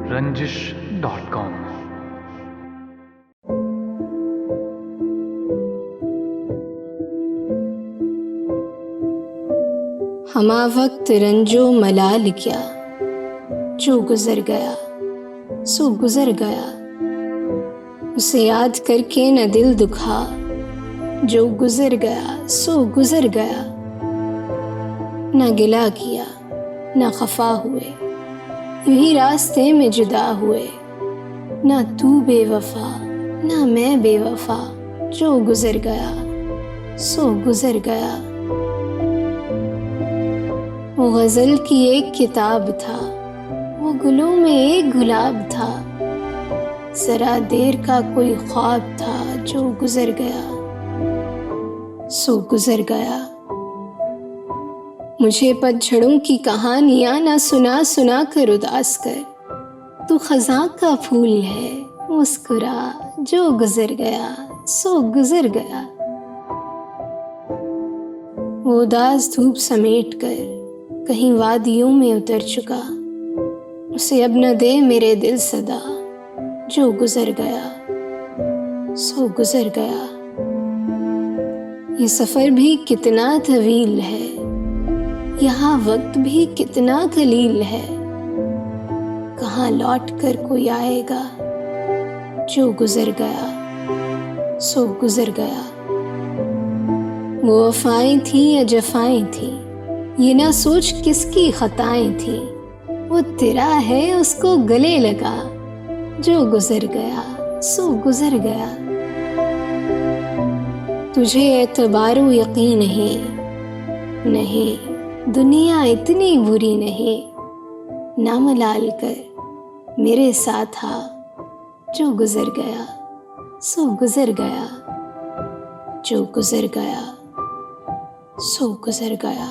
रंजिश.com। हमा वक्त रंजो मलाल क्या, जो गुजर गया सो गुजर गया। उसे याद करके न दिल दुखा, जो गुजर गया सो गुजर गया। न गिला किया न खफा हुए, यूं ही रास्ते में जुदा हुए। न तू बेवफा न मैं बेवफा, जो गुजर गया सो गुजर गया। वो गज़ल की एक किताब था, वो गुलों में एक गुलाब था। ज़रा देर का कोई ख्वाब था, जो गुजर गया सो गुजर गया। मुझे पतझड़ों की कहानियां ना सुना सुना कर उदास कर, तू खज़ां का फूल है मुस्कुरा, जो गुजर गया सो गुजर गया। वो उदास धूप समेट कर कहीं वादियों में उतर चुका, उसे अब न दे मेरे दिल सदा, जो गुजर गया सो गुजर गया। ये सफ़र भी कितना तवील है, यहाँ वक्त भी कितना कलील है। कहाँ लौट कर कोई आएगा, जो गुजर गया सो गुजर गया। वो वफ़ाएं थी या जफ़ाएं थी, ये ना सोच किसकी खताएं थी। वो तेरा है उसको गले लगा, जो गुजर गया सो गुजर गया। तुझे एतबारो यकीन नहीं, दुनिया इतनी बुरी नहीं। ना मलाल कर मेरे साथ आ, जो गुजर गया सो गुजर गया, जो गुजर गया सो गुजर गया।